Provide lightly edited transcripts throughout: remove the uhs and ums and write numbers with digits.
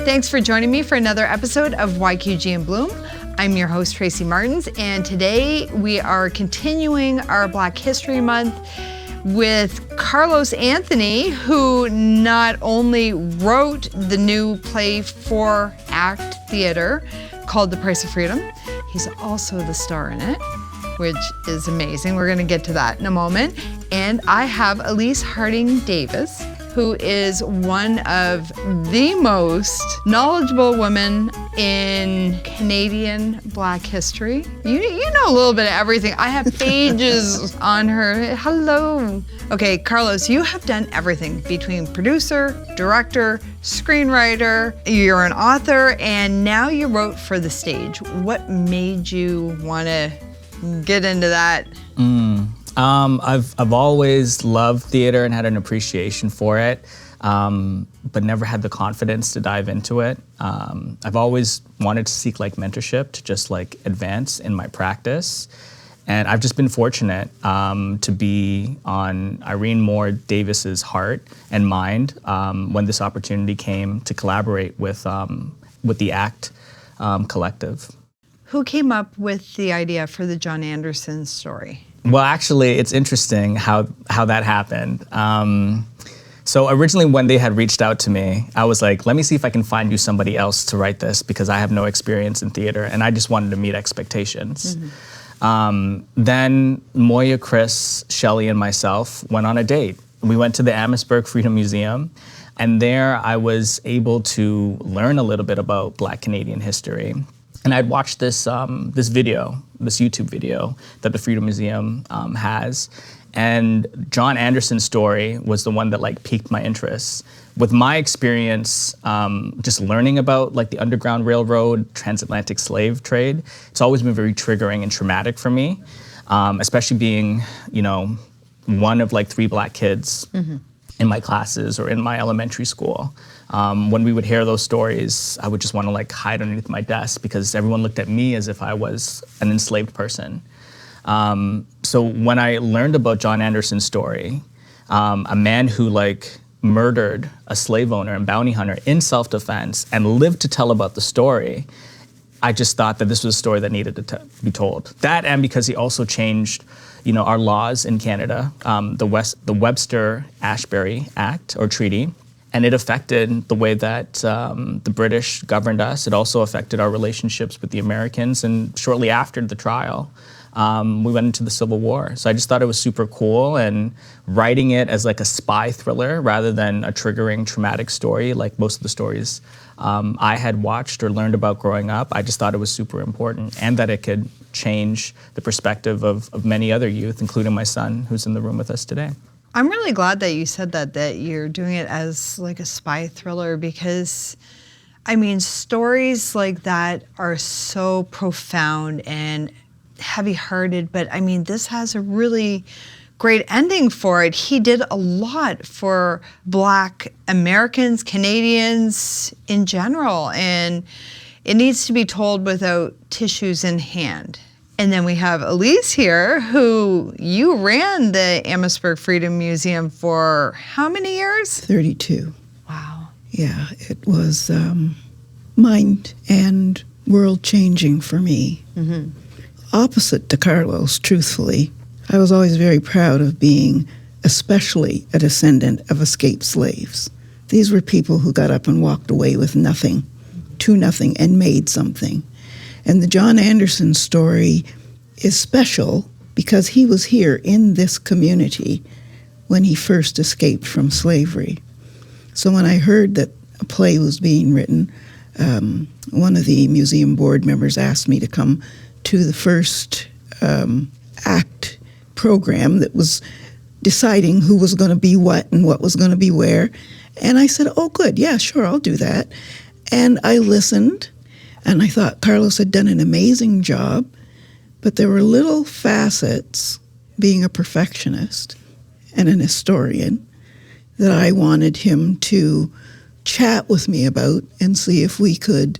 Thanks for joining me for another episode of YQG in Bloom. I'm your host, Tracy Martins, and today we are continuing our Black History Month with Carlos Anthony, who not only wrote the new play for act theater called The Price of Freedom, he's also the star in it, which is amazing. We're gonna get to that in a moment. And I have Elise Harding-Davis, who is one of the most knowledgeable women in Canadian Black history. You know a little bit of everything. I have pages on her. Hello. Okay, Carlos, you have done everything between producer, director, screenwriter, you're an author, and now you wrote for the stage. What made you want to get into that? I've always loved theater and had an appreciation for it, but never had the confidence to dive into it. I've always wanted to seek mentorship to just advance in my practice. And I've just been fortunate to be on Irene Moore Davis's heart and mind when this opportunity came to collaborate with the ACT collective. Who came up with the idea for the John Anderson story? Well, actually, it's interesting how that happened. So originally when they had reached out to me, I was like, let me see if I can find you somebody else to write this because I have no experience in theater and I just wanted to meet expectations. Mm-hmm. Then Moya, Chris, Shelley, and myself went on a date. We went to the Amherstburg Freedom Museum, and there I was able to learn a little bit about Black Canadian history. And I'd watched this YouTube video that the Freedom Museum has, and John Anderson's story was the one that piqued my interest. With my experience, just learning about the Underground Railroad, transatlantic slave trade, it's always been very triggering and traumatic for me, especially being, one of 3 Black kids in my classes or in my elementary school. When we would hear those stories, I would just want to hide underneath my desk because everyone looked at me as if I was an enslaved person. So when I learned about John Anderson's story, a man who murdered a slave owner and bounty hunter in self-defense and lived to tell about the story, I just thought that this was a story that needed to be told. That, and because he also changed our laws in Canada, the Webster-Ashbury Act or Treaty, and it affected the way that the British governed us. It also affected our relationships with the Americans. And shortly after the trial, we went into the Civil War. So I just thought it was super cool. And writing it as a spy thriller rather than a triggering, traumatic story, like most of the stories I had watched or learned about growing up, I just thought it was super important and that it could change the perspective of many other youth, including my son, who's in the room with us today. I'm really glad that you said that you're doing it as a spy thriller because, stories like that are so profound and heavy-hearted, but this has a really great ending for it. He did a lot for Black Americans, Canadians in general, and it needs to be told without tissues in hand. And then we have Elise here, who you ran the Amherstburg Freedom Museum for how many years? 32. Wow. Yeah, it was mind and world-changing for me. Mm-hmm. Opposite to Carlos, truthfully, I was always very proud of being especially a descendant of escaped slaves. These were people who got up and walked away with nothing, to nothing, and made something. And the John Anderson story is special because he was here in this community when he first escaped from slavery. So when I heard that a play was being written, one of the museum board members asked me to come to the first ACT program that was deciding who was going to be what and what was going to be where. And I said, oh, good, yeah, sure, I'll do that. And I listened, and I thought Carlos had done an amazing job, but there were little facets, being a perfectionist and an historian, that I wanted him to chat with me about and see if we could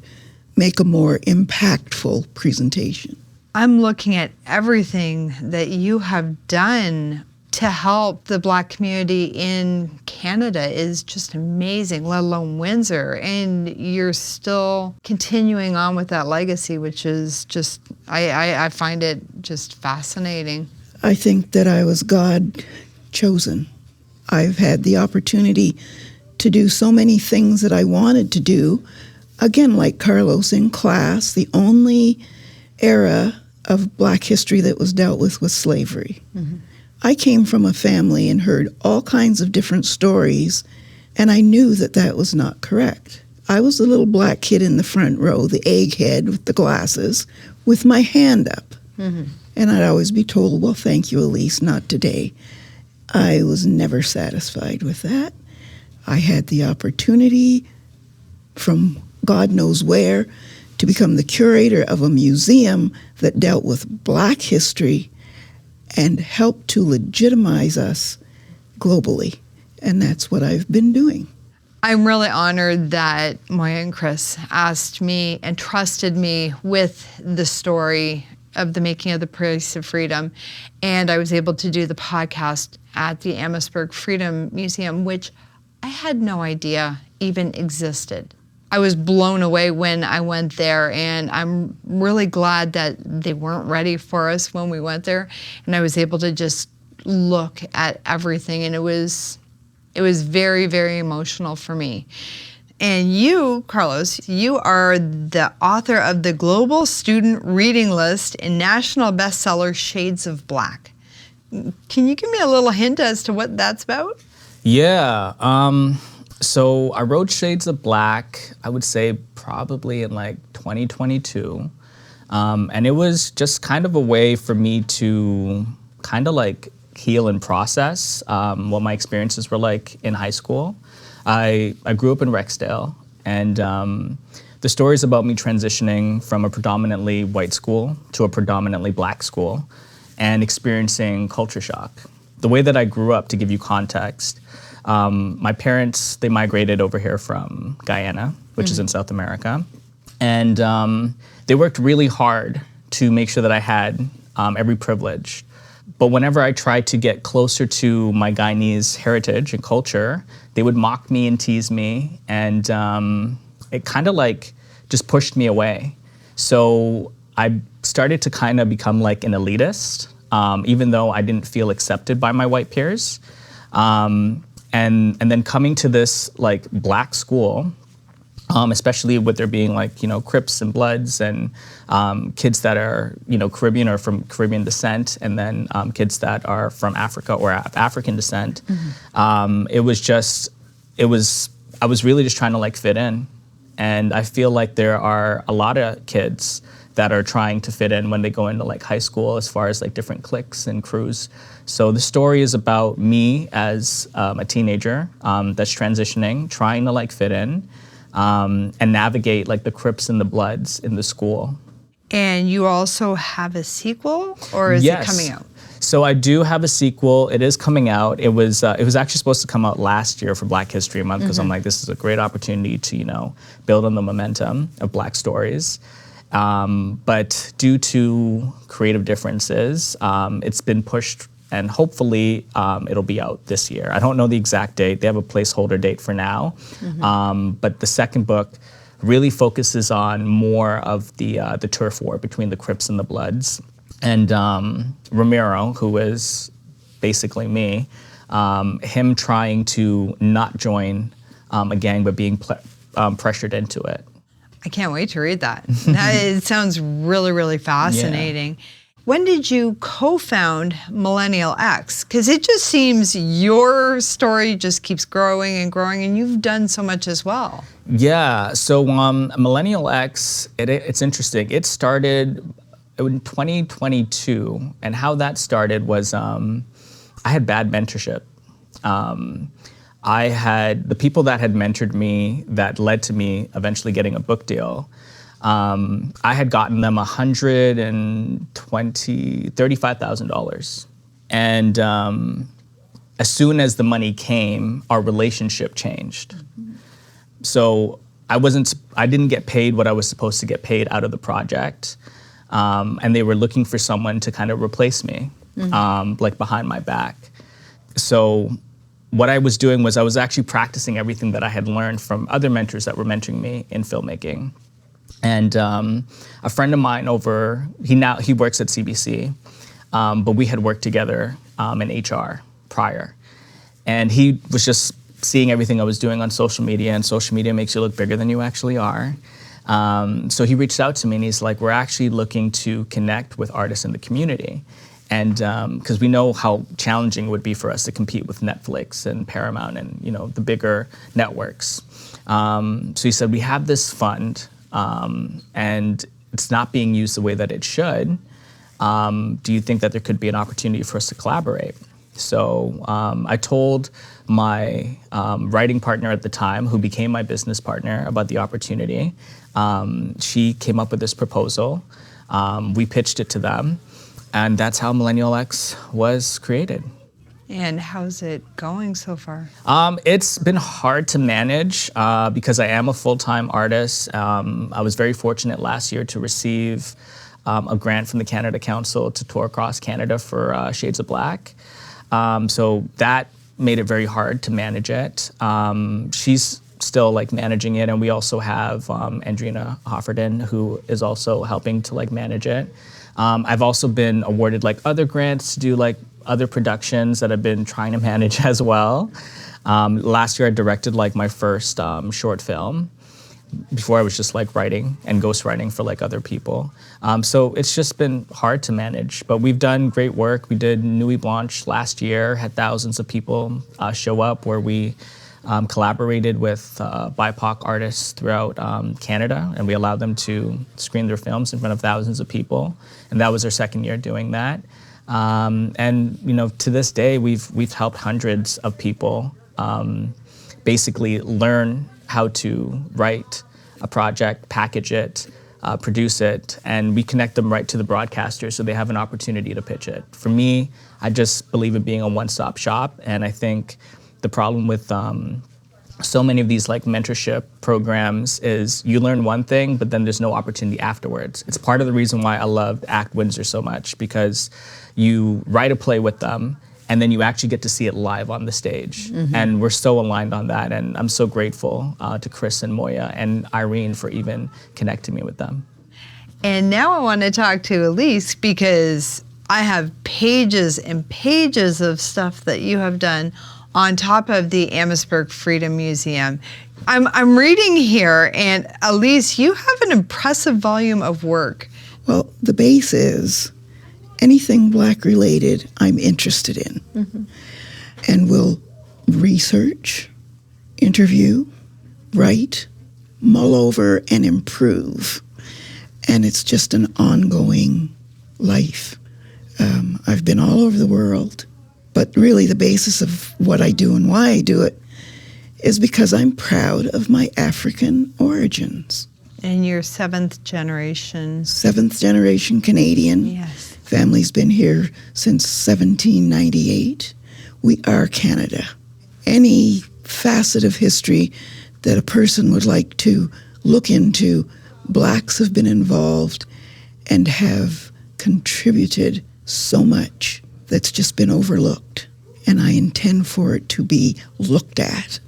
make a more impactful presentation. I'm looking at everything that you have done to help the Black community in Canada is just amazing, let alone Windsor. And you're still continuing on with that legacy, which is just, I find it just fascinating. I think that I was God chosen. I've had the opportunity to do so many things that I wanted to do. Again, like Carlos in class, the only era of Black history that was dealt with was slavery. Mm-hmm. I came from a family and heard all kinds of different stories, and I knew that that was not correct. I was the little black kid in the front row, the egghead with the glasses, with my hand up. Mm-hmm. And I'd always be told, well, thank you, Elise, not today. I was never satisfied with that. I had the opportunity from God knows where to become the curator of a museum that dealt with Black history and helped to legitimize us globally. And that's what I've been doing. I'm really honored that Moya and Chris asked me and trusted me with the story of the making of the Price of Freedom. And I was able to do the podcast at the Amherstburg Freedom Museum, which I had no idea even existed. I was blown away when I went there, and I'm really glad that they weren't ready for us when we went there. And I was able to just look at everything, and it was very, very emotional for me. And you, Carlos, you are the author of the Global Student Reading List and national bestseller Shades of Black. Can you give me a little hint as to what that's about? Yeah. So I wrote Shades of Black, I would say probably in like 2022. And it was just kind of a way for me to kind of like heal and process what my experiences were like in high school. I grew up in Rexdale, and the story is about me transitioning from a predominantly white school to a predominantly Black school and experiencing culture shock. The way that I grew up, to give you context, my parents, they migrated over here from Guyana, which is in South America. And they worked really hard to make sure that I had every privilege. But whenever I tried to get closer to my Guyanese heritage and culture, they would mock me and tease me. And it kind of like just pushed me away. So I started to kind of become like an elitist, even though I didn't feel accepted by my white peers. And then coming to this like Black school, especially with there being like, you know, Crips and Bloods and kids that are, you know, Caribbean or from Caribbean descent, and then kids that are from Africa or of African descent. I was really just trying to like fit in. And I feel like there are a lot of kids that are trying to fit in when they go into like high school as far as like different cliques and crews. So the story is about me as a teenager that's transitioning, trying to like fit in and navigate like the Crips and the Bloods in the school. And you also have a sequel, or is it coming out? So I do have a sequel. It is coming out. It was actually supposed to come out last year for Black History Month, because I'm like, this is a great opportunity to, you know, build on the momentum of Black stories. But due to creative differences, it's been pushed, and hopefully it'll be out this year. I don't know the exact date. They have a placeholder date for now. But the second book really focuses on more of the turf war between the Crips and the Bloods. And Ramiro, who is basically me, him trying to not join a gang but being pressured into it. I can't wait to read that. It sounds really, really fascinating. Yeah. When did you co-found Millennial X? Because it just seems your story just keeps growing and growing, and you've done so much as well. Yeah, so Millennial X, it's interesting. It started in 2022, and how that started was I had bad mentorship. I had the people that had mentored me that led to me eventually getting a book deal. I had gotten them $35,000. And as soon as the money came, our relationship changed. So I didn't get paid what I was supposed to get paid out of the project. And they were looking for someone to kind of replace me, like behind my back. So what I was doing was I was actually practicing everything that I had learned from other mentors that were mentoring me in filmmaking. And a friend of mine he works at CBC, but we had worked together in HR prior. And he was just seeing everything I was doing on social media, and social media makes you look bigger than you actually are. So he reached out to me and he's like, we're actually looking to connect with artists in the community. And because we know how challenging it would be for us to compete with Netflix and Paramount and, you know, the bigger networks. So he said, we have this fund and it's not being used the way that it should. Do you think that there could be an opportunity for us to collaborate? So I told my writing partner at the time, who became my business partner, about the opportunity. She came up with this proposal. We pitched it to them. And that's how Millennial X was created. And how's it going so far? It's been hard to manage because I am a full-time artist. I was very fortunate last year to receive a grant from the Canada Council to tour across Canada for Shades of Black. So that made it very hard to manage it. She's still like managing it, and we also have Andrina Hofferden, who is also helping to like manage it. I've also been awarded like other grants to do like other productions that I've been trying to manage as well. Last year I directed like my first short film. Before I was just like writing and ghostwriting for like other people. So it's just been hard to manage, but we've done great work. We did Nuit Blanche last year, had thousands of people show up, where we collaborated with BIPOC artists throughout Canada, and we allowed them to screen their films in front of thousands of people. And that was our second year doing that. And you know, to this day, we've helped hundreds of people basically learn how to write a project, package it, produce it, and we connect them right to the broadcaster so they have an opportunity to pitch it. For me, I just believe in being a one-stop shop, and I think the problem with so many of these like mentorship programs is you learn one thing, but then there's no opportunity afterwards. It's part of the reason why I loved Act Windsor so much, because you write a play with them, and then you actually get to see it live on the stage. Mm-hmm. And we're so aligned on that, and I'm so grateful to Chris and Moya and Irene for even connecting me with them. And now I want to talk to Elise, because I have pages and pages of stuff that you have done on top of the Amherstburg Freedom Museum. I'm reading here, and Elise, you have an impressive volume of work. Well, the base is anything Black related I'm interested in. Mm-hmm. And will research, interview, write, mull over, and improve. And it's just an ongoing life. I've been all over the world, but really the basis of what I do and why I do it is because I'm proud of my African origins. And you're seventh generation Canadian. Yes. Family's been here since 1798. We are Canada. Any facet of history that a person would like to look into, Blacks have been involved and have contributed so much that's just been overlooked. And I intend for it to be looked at.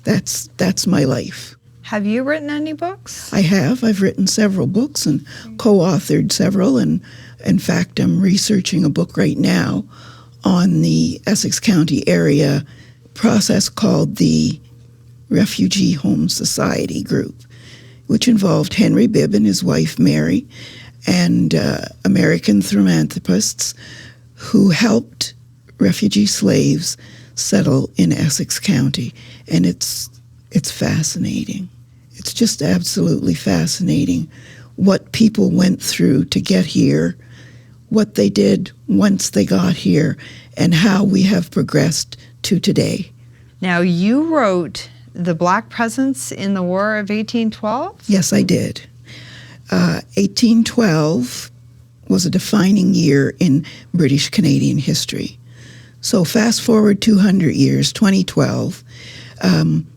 Yes. That's my life. Have you written any books? I have. I've written several books and co-authored several. And in fact, I'm researching a book right now on the Essex County area process called the Refugee Home Society Group, which involved Henry Bibb and his wife Mary and American philanthropists who helped refugee slaves settle in Essex County. And it's fascinating. It's just absolutely fascinating what people went through to get here, what they did once they got here, and how we have progressed to today. Now, you wrote The Black Presence in the War of 1812? Yes, I did. 1812 was a defining year in British Canadian history. So fast forward 200 years, 2012,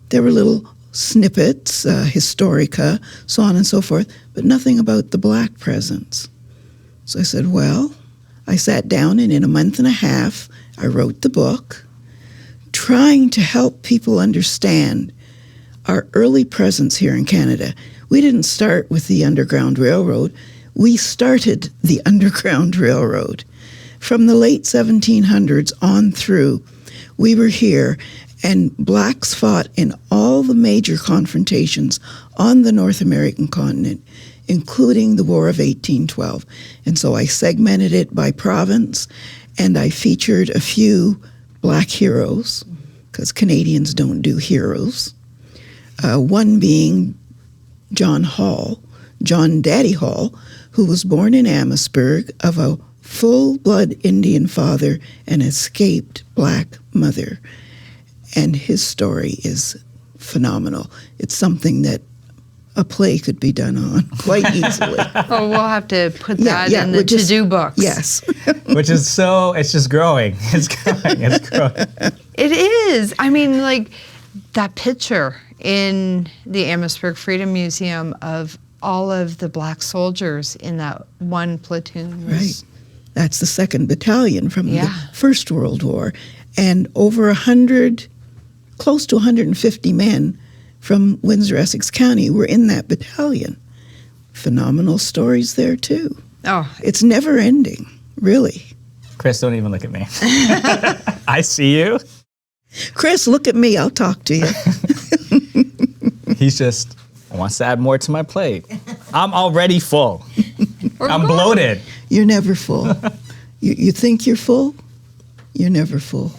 there were little snippets, historica, so on and so forth, but nothing about the Black presence. So I said, well, I sat down and in a month and a half, I wrote the book, trying to help people understand our early presence here in Canada. We didn't start with the Underground Railroad. We started the Underground Railroad. From the late 1700s on through, we were here, and blacks fought in all the major confrontations on the North American continent, including the War of 1812. And so I segmented it by province, and I featured a few black heroes, because Canadians don't do heroes. One being John Daddy Hall, who was born in Amherstburg of a full-blood Indian father and escaped black mother. And his story is phenomenal. It's something that a play could be done on quite easily. Oh, we'll have to put that in the to-do books. Yes. Which is it's just growing. It's growing. It is. I mean, like, that picture in the Amherstburg Freedom Museum of all of the black soldiers in that one platoon. Right. That's the 2nd Battalion from the Yeah. First World War. And over 100, close to 150 men from Windsor, Essex County were in that battalion. Phenomenal stories there, too. Oh, It's never ending, really. Chris, don't even look at me. I see you. Chris, look at me. I'll talk to you. He's just wants to add more to my plate. I'm already full. I'm good. bloated. You're never full. You think you're full? You're never full.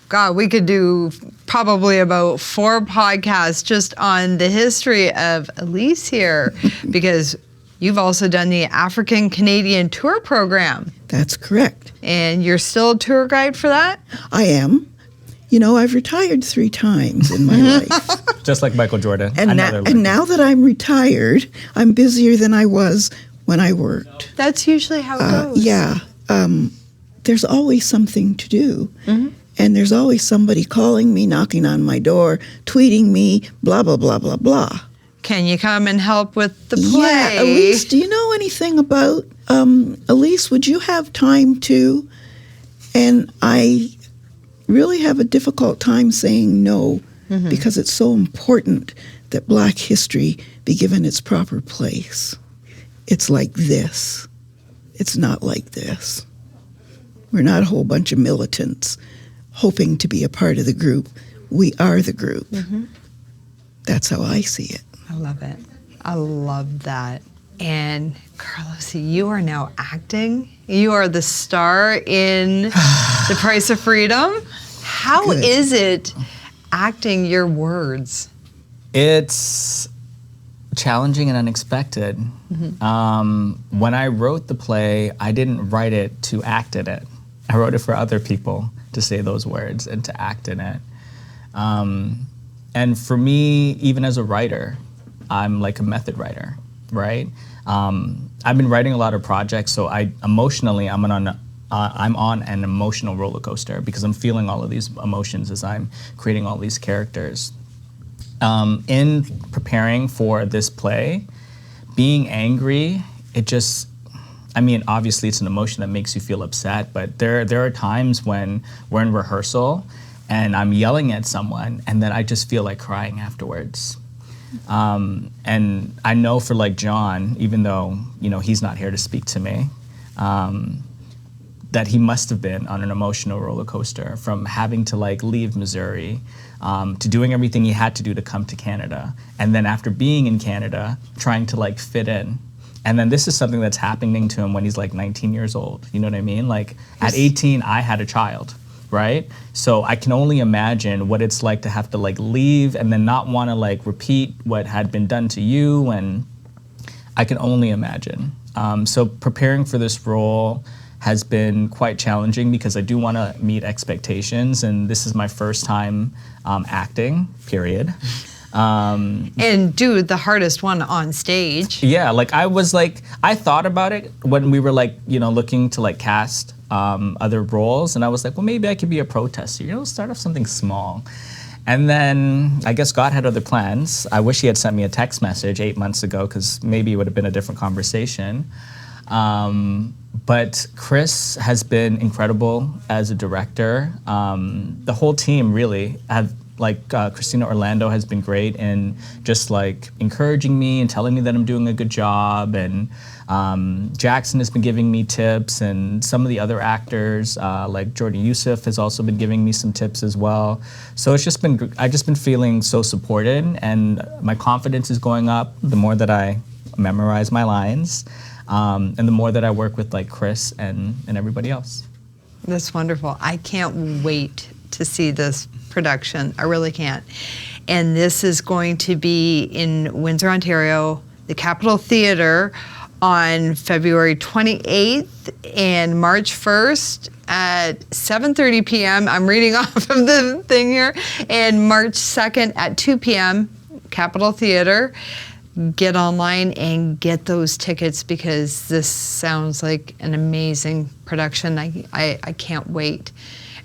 God, we could do probably about 4 podcasts just on the history of Elise here, because you've also done the African Canadian tour program, That's correct. and you're still a tour guide for that? I am. You know, I've retired 3 times in my life. Just like Michael Jordan. And now that I'm retired, I'm busier than I was when I worked. That's usually how it goes. Yeah. There's always something to do. Mm-hmm. And there's always somebody calling me, knocking on my door, tweeting me, blah, blah, blah, blah, blah. Can you come and help with the play? Yeah, Elise, do you know anything about, Elise, would you have time to? And I really have a difficult time saying no, because it's so important that Black history be given its proper place. It's like this. It's not like this. We're not a whole bunch of militants hoping to be a part of the group. We are the group. That's how I see it. I love it. I love that. And Carlos, you are now acting. You are the star in The Price of Freedom. How Good. is it acting your words? It's challenging and unexpected. When I wrote the play, I didn't write it to act in it. I wrote it for other people to say those words and to act in it. And for me, even as a writer, I'm like a method writer, right? I've been writing a lot of projects, so emotionally, I'm on an emotional roller coaster because I'm feeling all of these emotions as I'm creating all these characters. In preparing for this play, being angry, obviously it's an emotion that makes you feel upset, but there are times when we're in rehearsal and I'm yelling at someone and then I just feel like crying afterwards. And I know for like John, even though, he's not here to speak to me, that he must have been on an emotional roller coaster from having to leave Missouri, to doing everything he had to do to come to Canada. And then after being in Canada, trying to fit in. And then this is something that's happening to him when he's 19 years old. You know what I mean? At 18, I had a child, right? So I can only imagine what it's like to have to leave and then not want to repeat what had been done to you. And I can only imagine. So preparing for this role has been quite challenging because I do want to meet expectations, and this is my first time acting, period. And do the hardest one on stage. Yeah, I thought about it when we were looking to cast other roles, and I was like, well, maybe I could be a protester, start off something small. And then I guess God had other plans. I wish he had sent me a text message 8 months ago because maybe it would have been a different conversation. But Chris has been incredible as a director. The whole team really have, Christina Orlando has been great in just like encouraging me and telling me that I'm doing a good job. And Jackson has been giving me tips, and some of the other actors, like Jordan Yusuf, has also been giving me some tips as well. So it's just been, I've just been feeling so supported, and my confidence is going up the more that I memorize my lines. And the more that I work with like Chris and everybody else. That's wonderful. I can't wait to see this production. I really can't. And this is going to be in Windsor, Ontario, the Capitol Theatre on February 28th and March 1st at 7:30 p.m. I'm reading off of the thing here. And March 2nd at 2 p.m., Capitol Theatre. Get online and get those tickets, because this sounds like an amazing production. I can't wait.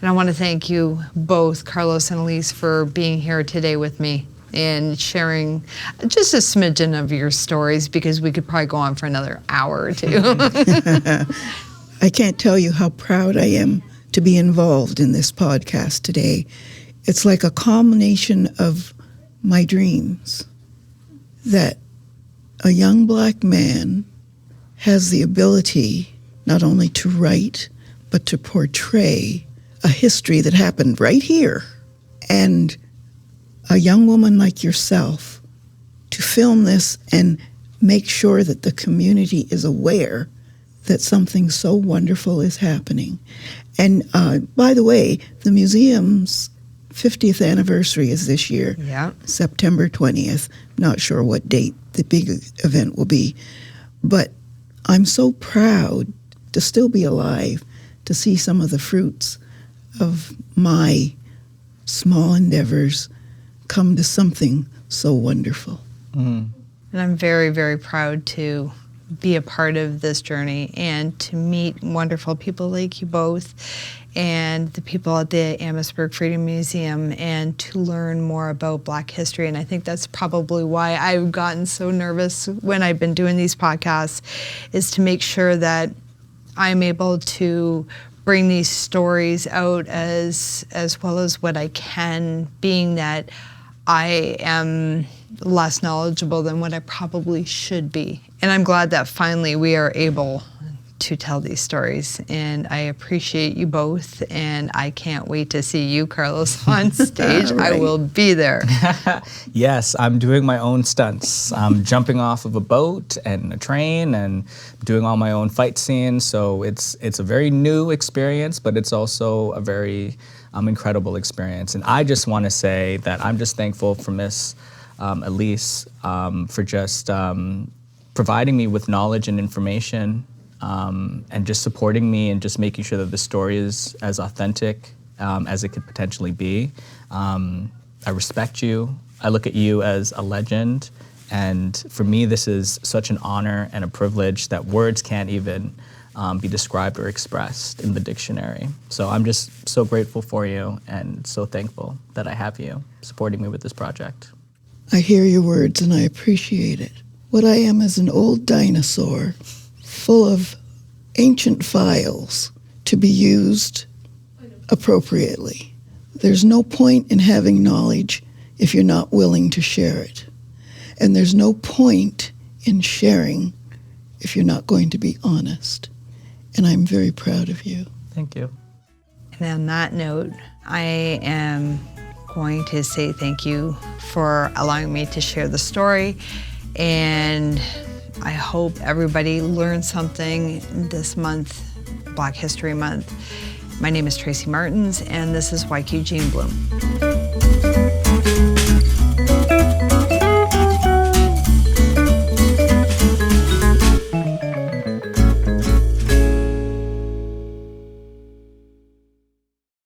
And I want to thank you both, Carlos and Elise, for being here today with me and sharing just a smidgen of your stories, because we could probably go on for another hour or two. I can't tell you how proud I am to be involved in this podcast today. It's like a culmination of my dreams, that a young black man has the ability not only to write, but to portray a history that happened right here. And a young woman like yourself to film this and make sure that the community is aware that something so wonderful is happening. And by the way, the museum's 50th anniversary is this year, September 20th. Not sure what date the big event will be. But I'm so proud to still be alive, to see some of the fruits of my small endeavors come to something so wonderful. And I'm very, very proud to be a part of this journey and to meet wonderful people like you both and the people at the Amherstburg Freedom Museum, and to learn more about Black history. And I think that's probably why I've gotten so nervous when I've been doing these podcasts, is to make sure that I'm able to bring these stories out as well as what I can, being that I am less knowledgeable than what I probably should be. And I'm glad that finally we are able to tell these stories, and I appreciate you both, and I can't wait to see you, Carlos, on stage. Right. I will be there. Yes, I'm doing my own stunts. I'm jumping off of a boat and a train and doing all my own fight scenes, so it's a very new experience, but it's also a very incredible experience. And I just want to say that I'm just thankful for Miss Elise for just providing me with knowledge and information, and just supporting me and just making sure that the story is as authentic as it could potentially be. I respect you. I look at you as a legend. And for me, this is such an honor and a privilege that words can't even be described or expressed in the dictionary. So I'm just so grateful for you and so thankful that I have you supporting me with this project. I hear your words and I appreciate it. What I am is an old dinosaur full of ancient files to be used appropriately. There's no point in having knowledge if you're not willing to share it. And there's no point in sharing if you're not going to be honest. And I'm very proud of you. Thank you. And on that note, I am going to say thank you for allowing me to share the story. And I hope everybody learned something this month, Black History Month. My name is Tracy Martins, and this is YQG in Bloom.